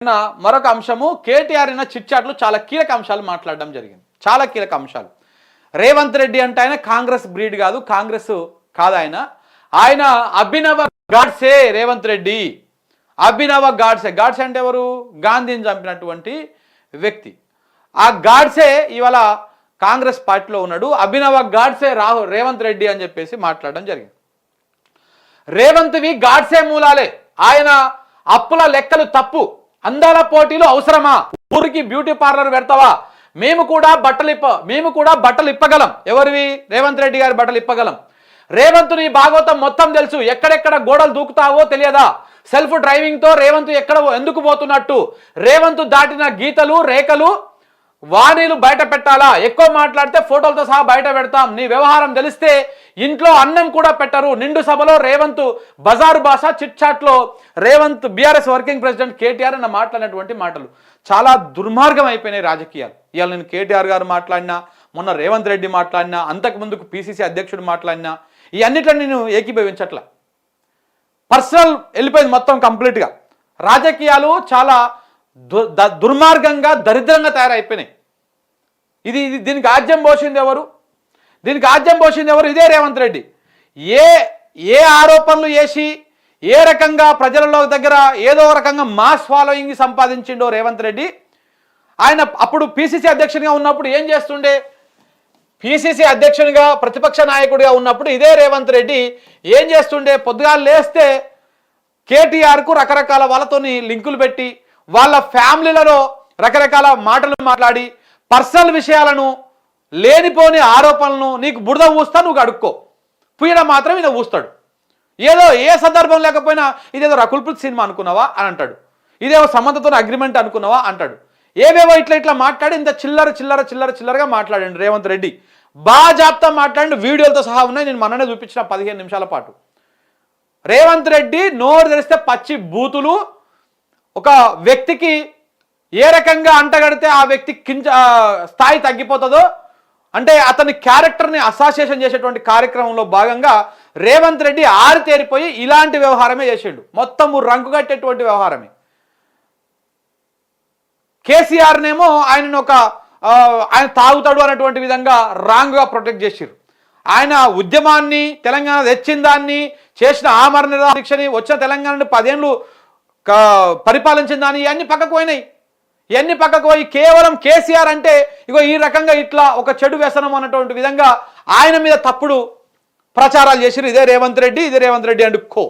నిన్న మరొక అంశము కేటీఆర్ ఇన్న చిట్చాట్లు చాలా కీలక అంశాలు మాట్లాడడం జరిగింది. చాలా కీలక అంశాలు. రేవంత్ రెడ్డి అంటే ఆయన కాంగ్రెస్ బ్రీడ్ కాదు, కాంగ్రెస్ కాదు ఆయన. ఆయన అభినవ గాడ్సే రేవంత్ రెడ్డి. అభినవ గాడ్సే. గాడ్సే అంటే ఎవరు? గాంధీని చంపినటువంటి వ్యక్తి. ఆ గాడ్సే ఇవాళ కాంగ్రెస్ పార్టీలో ఉన్నాడు. అభినవ గాడ్సే రేవంత్ రెడ్డి అని చెప్పేసి మాట్లాడడం జరిగింది. రేవంత్వి గాడ్సే మూలాలే. ఆయన అప్పుల లెక్కలు తప్పు. అందాల పోటీలు అవసరమా? ఊరికి బ్యూటీ పార్లర్ పెడతావా? మేము కూడా బట్టలు ఇప్పగలం. ఎవరివి? రేవంత్ రెడ్డి గారి బట్టలు ఇప్పగలం. రేవంత్ నీ భాగవతం మొత్తం తెలుసు. ఎక్కడెక్కడ గోడలు దూకుతావో తెలియదా? సెల్ఫ్ డ్రైవింగ్ తో రేవంత్ ఎక్కడ ఎందుకు పోతున్నట్టు? రేవంత్ దాటిన గీతలు రేఖలు వాణీలు బయట పెట్టాలా? ఎక్కువ మాట్లాడితే ఫోటోలతో సహా బయట పెడతాం. నీ వ్యవహారం తెలిస్తే ఇంట్లో అన్నం కూడా పెట్టరు. నిండు సభలో రేవంత్ బజారు భాష చిట్చాట్లో రేవంత్ బీఆర్ఎస్ వర్కింగ్ ప్రెసిడెంట్ కేటీఆర్ అన్న మాట్లాడినటువంటి మాటలు చాలా దుర్మార్గం అయిపోయినాయి రాజకీయాలు. ఇవాళ నేను కేటీఆర్ గారు మాట్లాడినా, మొన్న రేవంత్ రెడ్డి మాట్లాడినా, అంతకుముందుకు పిసిసి అధ్యక్షుడు మాట్లాడినా, ఈ అన్నిట్లో నేను ఏకీభవించట్లా. పర్సనల్ వెళ్ళిపోయింది మొత్తం కంప్లీట్గా. రాజకీయాలు చాలా దుర్మార్గంగా దరిద్రంగా తయారైపోయినాయి. దీనికి ఆజ్యం పోసింది ఎవరు? ఇదే రేవంత్ రెడ్డి. ఏ ఆరోపణలు చేసి ఏ రకంగా ప్రజలలో దగ్గర ఏదో రకంగా మాస్ ఫాలోయింగ్ సంపాదించిండో రేవంత్ రెడ్డి. ఆయన అప్పుడు పిసిసి అధ్యక్షునిగా ఉన్నప్పుడు ఏం చేస్తుండే? పిసిసి అధ్యక్షునిగా ప్రతిపక్ష నాయకుడిగా ఉన్నప్పుడు ఇదే రేవంత్ రెడ్డి ఏం చేస్తుండే? పొద్దుగాలు లేస్తే కేటీఆర్కు రకరకాల వాళ్ళతోని లింకులు పెట్టి వాళ్ళ ఫ్యామిలీలలో రకరకాల మాటలు మాట్లాడి పర్సనల్ విషయాలను, లేనిపోని ఆరోపణలను నీకు బురద ఊస్తా, నువ్వు అడుక్కో. పుయ్యడం మాత్రం ఈయన ఊస్తాడు. ఏదో ఏ సందర్భం లేకపోయినా ఇదేదో రకుల్ ప్రీత్ సినిమా అనుకున్నావా అని అంటాడు. ఇదేదో సమంతతో అగ్రిమెంట్ అనుకున్నావా అంటాడు. ఏవేవో ఇట్లా మాట్లాడి ఇంత చిల్లరగా మాట్లాడండి రేవంత్ రెడ్డి. బాగా జాప్తా మాట్లాడి వీడియోలతో సహా ఉన్నాయి. నేను మననే చూపించిన 15 నిమిషాల పాటు. రేవంత్ రెడ్డి నోరు తెరిస్తే పచ్చి బూతులు. ఒక వ్యక్తికి ఏ రకంగా అంటగడితే ఆ వ్యక్తి స్థాయి తగ్గిపోతుందో, అంటే అతని క్యారెక్టర్ని అసాసియేషన్ చేసేటువంటి కార్యక్రమంలో భాగంగా రేవంత్ రెడ్డి ఆరితేరిపోయి ఇలాంటి వ్యవహారమే చేసిండు. మొత్తము రంగు కట్టేటువంటి వ్యవహారమే. కేసీఆర్నేమో ఆయన తాగుతాడు అన్నటువంటి విధంగా రాంగ్గా ప్రొటెక్ట్ చేసిర్రు. ఆయన ఉద్యమాన్ని, తెలంగాణ తెచ్చిన దాన్ని, చేసిన ఆమరణ దీక్షని, వచ్చిన తెలంగాణని 10 ఏళ్ళు పరిపాలించిన దాన్ని ఇవన్నీ పక్కకు పోయినాయి. ఇవన్నీ పక్కకు పోయి కేవలం కేసీఆర్ అంటే ఇగో ఈ రకంగా ఇట్లా ఒక చెడు వ్యసనం అన్నటువంటి విధంగా ఆయన మీద తప్పుడు ప్రచారాలు చేసిరు. ఇదే రేవంత్ రెడ్డి అండ్ కో.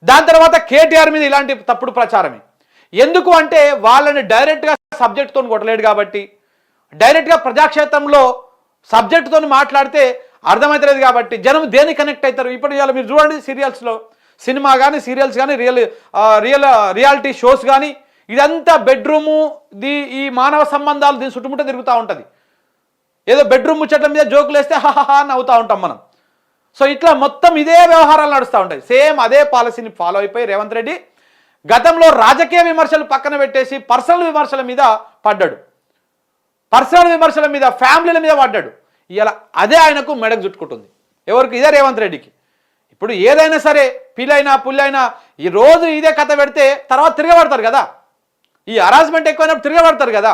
దాని తర్వాత కేటీఆర్ మీద ఇలాంటి తప్పుడు ప్రచారమే. ఎందుకు అంటే వాళ్ళని డైరెక్ట్గా సబ్జెక్ట్తో కొట్టలేడు కాబట్టి, డైరెక్ట్గా ప్రజాక్షేత్రంలో సబ్జెక్టుతో మాట్లాడితే అర్థమవుతలేదు కాబట్టి జనం దేనికి కనెక్ట్ అవుతారు? ఇప్పుడు ఇవాళ మీరు చూడండి, సీరియల్స్లో, సినిమా కానీ, సీరియల్స్ కానీ, రియాలిటీ షోస్ కానీ, ఇదంతా బెడ్రూము, ఈ మానవ సంబంధాలు దీని చుట్టుముట్ట తిరుగుతూ ఉంటుంది. ఏదో బెడ్రూమ్ ముచ్చట్ల మీద జోకులు వేస్తే హహహా అని అవుతూ ఉంటాం మనం. సో ఇట్లా మొత్తం ఇదే వ్యవహారాలు నడుస్తూ ఉంటాయి. సేమ్ అదే పాలసీని ఫాలో అయిపోయి రేవంత్ రెడ్డి గతంలో రాజకీయ విమర్శలు పక్కన పెట్టేసి పర్సనల్ విమర్శల మీద పడ్డాడు. ఫ్యామిలీల మీద పడ్డాడు. ఇలా అదే ఆయనకు మెడకు చుట్టుకుంటుంది. ఎవరికి? ఇదే రేవంత్ రెడ్డికి. ఇప్పుడు ఏదైనా సరే పిల్లైనా పుల్లైనా ఈ రోజు ఇదే కథ పెడితే తర్వాత తిరగబడతారు కదా. ఈ హరాస్మెంట్ ఎక్కువైనప్పుడు తిరగబడతారు కదా.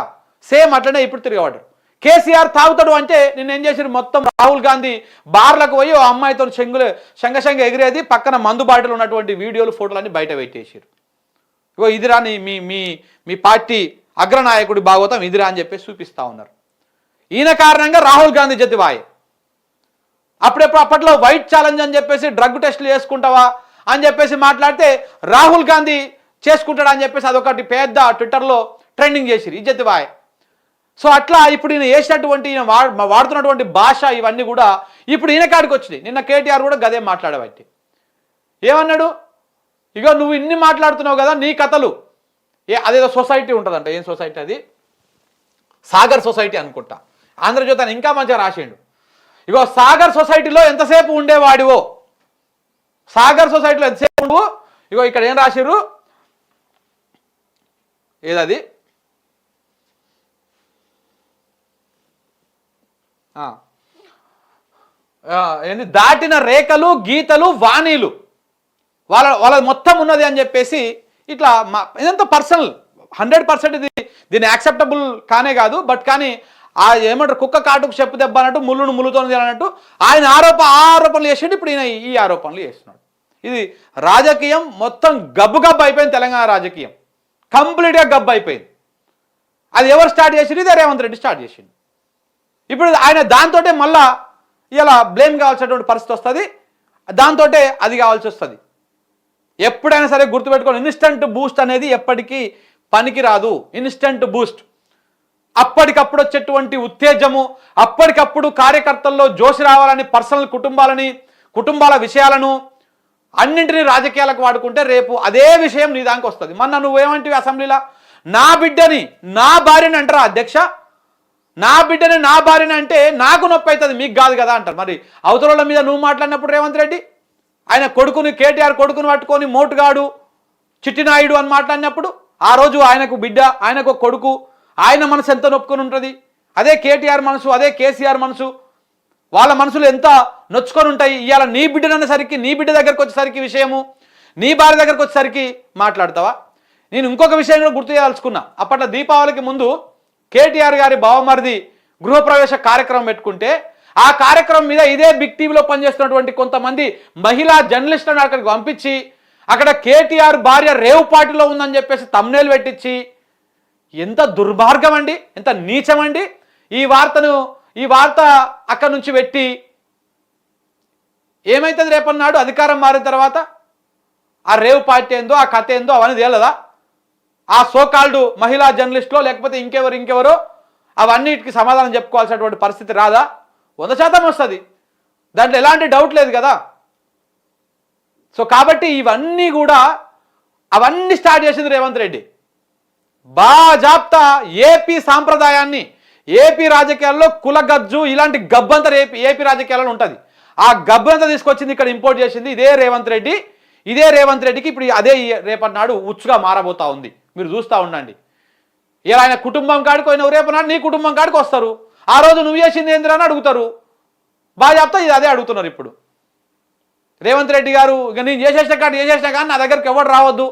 సేమ్ అట్లనే ఇప్పుడు తిరగబడ్డారు. కేసీఆర్ తాగుతాడు అంటే నిన్న ఏం చేశారు? మొత్తం రాహుల్ గాంధీ బార్లకు పోయి ఓ అమ్మాయితో శంగ ఎగిరేది, పక్కన మందు బాటలు ఉన్నటువంటి వీడియోలు, ఫోటోలన్నీ బయట పెట్టేసారు. ఇగో ఇదిరా మీ పార్టీ అగ్రనాయకుడి భాగవతం ఇదిరా అని చెప్పేసి చూపిస్తూ ఉన్నారు. ఈయన కారణంగా రాహుల్ గాంధీ జతివాయే. అప్పట్లో వైట్ ఛాలెంజ్ అని చెప్పేసి డ్రగ్ టెస్టులు చేసుకుంటావా అని చెప్పేసి మాట్లాడితే రాహుల్ గాంధీ చేసుకుంటాడా అని చెప్పేసి అదొకటి పెద్ద ట్విట్టర్లో ట్రెండింగ్ చేసిరు. ఇజ్జతివాయ్. సో అట్లా ఇప్పుడు ఈయన వేసినటువంటి వాడుతున్నటువంటి భాష ఇవన్నీ కూడా ఇప్పుడు ఈయన కాడికి వచ్చినాయి. నిన్న కేటీఆర్ కూడా గదే మాట్లాడబట్టి ఏమన్నాడు? ఇగో నువ్వు ఇన్ని మాట్లాడుతున్నావు కదా, నీ కథలు అదేదో సొసైటీ ఉంటుందంట. ఏం సొసైటీ అది? సాగర్ సొసైటీ అనుకుంటా. ఆంధ్రజ్యోతి అని ఇంకా మంచిగా రాసిండు. ఇగో సాగర్ సొసైటీలో ఎంతసేపు ఉండేవాడివో, సాగర్ సొసైటీలో ఎంతసేపు ఉండవు. ఇగో ఇక్కడ ఏం రాసిర్రు? ఏదది? ఏంది? దాటిన రేఖలు, గీతలు, వాణీలు వాళ్ళ మొత్తం ఉన్నది అని చెప్పేసి ఇట్లా ఇదంతా పర్సనల్. 100% దీన్ని యాక్సెప్టబుల్ కానే కాదు. బట్ కానీ ఆ ఏమంటారు కుక్క కాటుకు చెప్పు దెబ్బ అన్నట్టు ముళ్ళును ముళ్ళుతోంది అన్నట్టు ఆయన ఆరోపణలు చేసిండు. ఇప్పుడు ఈయన ఈ ఆరోపణలు చేస్తున్నాడు. ఇది రాజకీయం మొత్తం గబ్బు అయిపోయింది. తెలంగాణ రాజకీయం కంప్లీట్గా గబ్బు అయిపోయింది. అది ఎవరు స్టార్ట్ చేసిండు? ఇదే రేవంత్ రెడ్డి స్టార్ట్ చేసిండు. ఇప్పుడు ఆయన దాంతో మళ్ళా ఇలా బ్లేమ్ కావాల్సినటువంటి పరిస్థితి వస్తుంది. దాంతో అది కావాల్సి వస్తుంది. ఎప్పుడైనా సరే గుర్తుపెట్టుకోండి, ఇన్స్టంట్ బూస్ట్ అనేది ఎప్పటికీ పనికి రాదు. ఇన్స్టంట్ బూస్ట్ అప్పటికప్పుడు వచ్చేటువంటి ఉత్తేజము, అప్పటికప్పుడు కార్యకర్తల్లో జోషి రావాలని పర్సనల్ కుటుంబాల విషయాలను అన్నింటినీ రాజకీయాలకు వాడుకుంటే రేపు అదే విషయం నీ దానికి వస్తుంది. మొన్న నువ్వేమంటివి అసెంబ్లీలో, నా బిడ్డని నా భార్యని అంటారా అధ్యక్ష? నా బిడ్డని నా భార్యని అంటే నాకు నొప్పి అవుతుంది, మీకు కాదు కదా అంటారు. మరి అవతల మీద నువ్వు మాట్లాడినప్పుడు రేవంత్ రెడ్డి ఆయన కొడుకుని కేటీఆర్ కొడుకుని పట్టుకొని మోటుగాడు చిట్టినాయుడు అని మాట్లాడినప్పుడు ఆ రోజు ఆయనకు బిడ్డ, ఆయనకు కొడుకు, ఆయన మనసు ఎంత నొప్పుకొని ఉంటుంది. అదే కేటీఆర్ మనసు, అదే కేసీఆర్ మనసు, వాళ్ళ మనసులు ఎంత నొచ్చుకొని ఉంటాయి. ఇవాళ నీ బిడ్డననేసరికి, నీ బిడ్డ దగ్గరకు వచ్చేసరికి విషయము, నీ భార్య దగ్గరకు వచ్చేసరికి మాట్లాడతావా? నేను ఇంకొక విషయం కూడా గుర్తు చేయాల్సుకున్నా. అప్పట్లో దీపావళికి ముందు కేటీఆర్ గారి బావమరిది గృహప్రవేశ కార్యక్రమం పెట్టుకుంటే ఆ కార్యక్రమం మీద ఇదే బిగ్ టీవీలో పనిచేస్తున్నటువంటి కొంతమంది మహిళా జర్నలిస్టులను అక్కడికి పంపించి అక్కడ కేటీఆర్ భార్య రేవు పార్టీలో ఉందని చెప్పేసి తమ్నేలు పెట్టించి, ఎంత దుర్మార్గం అండి, ఎంత నీచమండి. ఈ వార్త అక్కడి నుంచి పెట్టి ఏమైతుంది రేపన్నాడు అధికారం మారిన తర్వాత? ఆ రేవు పార్టీ ఏందో, ఆ కథ ఏందో అవన్నీ తేలదా? ఆ సోకాల్డ్ మహిళా జర్నలిస్టులో లేకపోతే ఇంకెవరో అవన్నిటికి సమాధానం చెప్పుకోవాల్సినటువంటి పరిస్థితి రాదా? 100% వస్తుంది. దాంట్లో ఎలాంటి డౌట్ లేదు కదా. సో కాబట్టి ఇవన్నీ కూడా అవన్నీ స్టార్ట్ చేసింది రేవంత్ రెడ్డి. బాజాప్తా ఏపీ సాంప్రదాయాన్ని, ఏపీ రాజకీయాల్లో కులగజ్జు ఇలాంటి గబ్బంతా ఏపీ రాజకీయాల్లో ఉంటుంది. ఆ గబ్బంతా తీసుకొచ్చింది ఇక్కడ ఇంపోర్ట్ చేసింది ఇదే రేవంత్ రెడ్డి. ఇదే రేవంత్ రెడ్డికి ఇప్పుడు అదే రేపటి నాడు ఉచ్చుగా మారబోతా ఉంది. మీరు చూస్తూ ఉండండి. ఇలా ఆయన కుటుంబం కాడికి పోయిన రేపనాడు నీ కుటుంబం కాడికి వస్తారు. ఆ రోజు నువ్వు చేసింది ఏందిరా అని అడుగుతారు. బాగా చెప్తా ఇది అదే అడుగుతున్నారు ఇప్పుడు రేవంత్ రెడ్డి గారు. ఇక నేను చేసేసిన కానీ నా దగ్గరికి ఎవరు రావద్దు,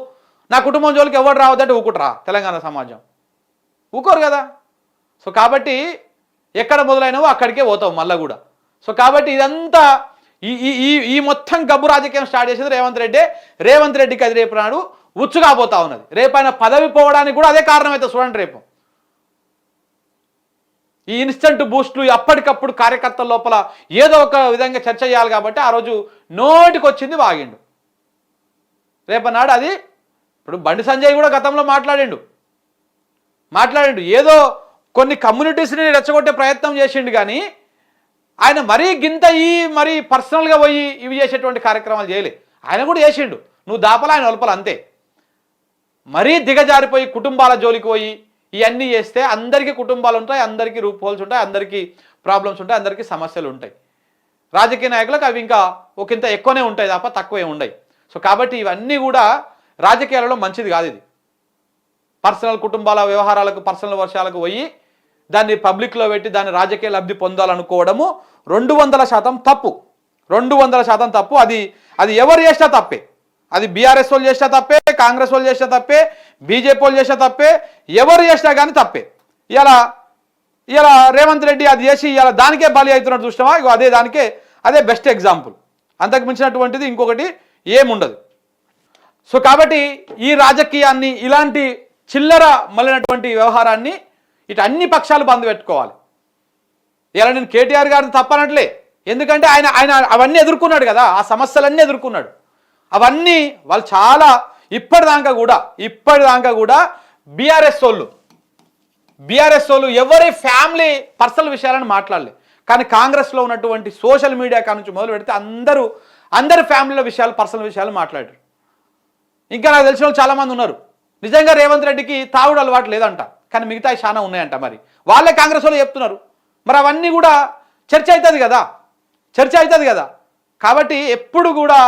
నా కుటుంబం జోలికి ఎవరు రావద్దు అంటే ఊకుట్రా తెలంగాణ సమాజం? ఊకోరు కదా. సో కాబట్టి ఎక్కడ మొదలైనవో అక్కడికే పోతావు మళ్ళా కూడా. సో కాబట్టి ఇదంతా ఈ మొత్తం గబ్బు రాజకీయం స్టార్ట్ చేసేది రేవంత్ రెడ్డికి అది రేపు నాడు ఉచ్చుగా పోతా ఉన్నది. రేపు ఆయన పదవి పోవడానికి కూడా అదే కారణం అయితే చూడండి. రేపు ఈ ఇన్స్టంట్ బూస్టులు అప్పటికప్పుడు కార్యకర్తల లోపల ఏదో ఒక విధంగా చర్చ చేయాలి కాబట్టి ఆ రోజు నోటికి వచ్చింది వాగిండు. రేపనాడు అది ఇప్పుడు బండి సంజయ్ కూడా గతంలో మాట్లాడిండు. ఏదో కొన్ని కమ్యూనిటీస్ని రెచ్చగొట్టే ప్రయత్నం చేసిండు. కానీ ఆయన మరీ గింత మరీ పర్సనల్గా పోయి ఇవి చేసేటువంటి కార్యక్రమాలు చేయలే. ఆయన కూడా చేసిండు, నువ్వు దాపల ఆయన ఒలపల అంతే. మరీ దిగజారిపోయి కుటుంబాల జోలికి పోయి ఇవన్నీ చేస్తే అందరికీ కుటుంబాలు ఉంటాయి, అందరికీ రూప్ హోల్స్ ఉంటాయి, అందరికీ ప్రాబ్లమ్స్ ఉంటాయి, అందరికీ సమస్యలు ఉంటాయి. రాజకీయ నాయకులకు అవి ఇంకా ఒకంత ఎక్కువనే ఉంటాయి తప్ప తక్కువే ఉండయి. సో కాబట్టి ఇవన్నీ కూడా రాజకీయాలలో మంచిది కాదు. ఇది పర్సనల్ కుటుంబాల వ్యవహారాలకు, పర్సనల్ వర్షాలకు పోయి దాన్ని పబ్లిక్లో పెట్టి దాన్ని రాజకీయ లబ్ధి పొందాలనుకోవడము 200% తప్పు. 200% తప్పు. అది ఎవరు చేసినా తప్పే. అది బీఆర్ఎస్ వాళ్ళు చేసినా తప్పే, కాంగ్రెస్ వాళ్ళు చేసినా తప్పే, బీజేపీ వాళ్ళు చేసినా తప్పే, ఎవరు చేసినా కానీ తప్పే. ఇలా రేవంత్ రెడ్డి అది చేసి ఇలా దానికే బలి అవుతున్నట్టు చూసినావా? ఇగో అదే బెస్ట్ ఎగ్జాంపుల్. అంతకు మించినటువంటిది ఇంకొకటి ఏముండదు. సో కాబట్టి ఈ రాజకీయాన్ని, ఇలాంటి చిల్లర మళ్ళినటువంటి వ్యవహారాన్ని ఇటు అన్ని పక్షాలు బంద్ పెట్టుకోవాలి. ఇలా నేను కేటీఆర్ గారిని తప్పనట్లే, ఎందుకంటే ఆయన అవన్నీ ఎదుర్కొన్నాడు కదా, ఆ సమస్యలన్నీ ఎదుర్కొన్నాడు. అవన్నీ వాళ్ళు చాలా ఇప్పటిదాకా కూడా బీఆర్ఎస్ వాళ్ళు ఎవరి ఫ్యామిలీ పర్సనల్ విషయాలను మాట్లాడలే. కానీ కాంగ్రెస్లో ఉన్నటువంటి సోషల్ మీడియా కాడ నుంచి మొదలు పెడితే అందరి ఫ్యామిలీల విషయాలు, పర్సనల్ విషయాలు మాట్లాడారు. ఇంకా నాకు తెలిసిన వాళ్ళు చాలామంది ఉన్నారు. నిజంగా రేవంత్ రెడ్డికి తాగుడు అలవాటు లేదంట, కానీ మిగతా చాలా ఉన్నాయంట. మరి వాళ్ళే కాంగ్రెస్ వాళ్ళు చెప్తున్నారు. మరి అవన్నీ కూడా చర్చ అవుతుంది కదా. కాబట్టి ఎప్పుడు కూడా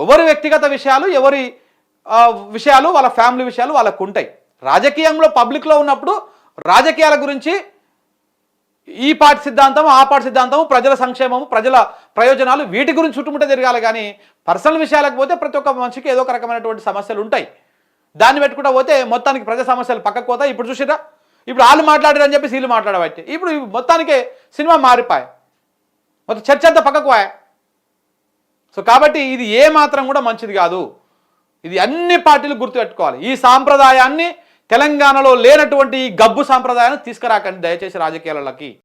ఎవరి వ్యక్తిగత విషయాలు, ఎవరి విషయాలు, వాళ్ళ ఫ్యామిలీ విషయాలు వాళ్ళకు ఉంటాయి. రాజకీయంలో పబ్లిక్లో ఉన్నప్పుడు రాజకీయాల గురించి ఈ పార్టీ సిద్ధాంతం, ఆ పార్టీ సిద్ధాంతం, ప్రజల సంక్షేమము, ప్రజల ప్రయోజనాలు వీటి గురించి చుట్టుముట్ట తిరగాలి. కానీ పర్సనల్ విషయాలకు పోతే ప్రతి ఒక్క మనిషికి ఏదో ఒక రకమైనటువంటి సమస్యలు ఉంటాయి. దాన్ని పెట్టుకుంటా పోతే మొత్తానికి ప్రజా సమస్యలు పక్కకు పోతాయి. ఇప్పుడు చూసిరా, ఇప్పుడు వాళ్ళు మాట్లాడారని చెప్పి వీళ్ళు మాట్లాడబట్టి ఇప్పుడు మొత్తానికే సినిమా మారిపోయాయి, మొత్తం చర్చ అంతా పక్కకు పోయా. సో కాబట్టి ఇది ఏ మాత్రం కూడా మంచిది కాదు. ఇది అన్ని పార్టీలు గుర్తుపెట్టుకోవాలి. ఈ సాంప్రదాయాన్ని తెలంగాణలో లేనటువంటి ఈ గబ్బు సాంప్రదాయాన్ని తీసుకురాకండి దయచేసి రాజకీయాలకి.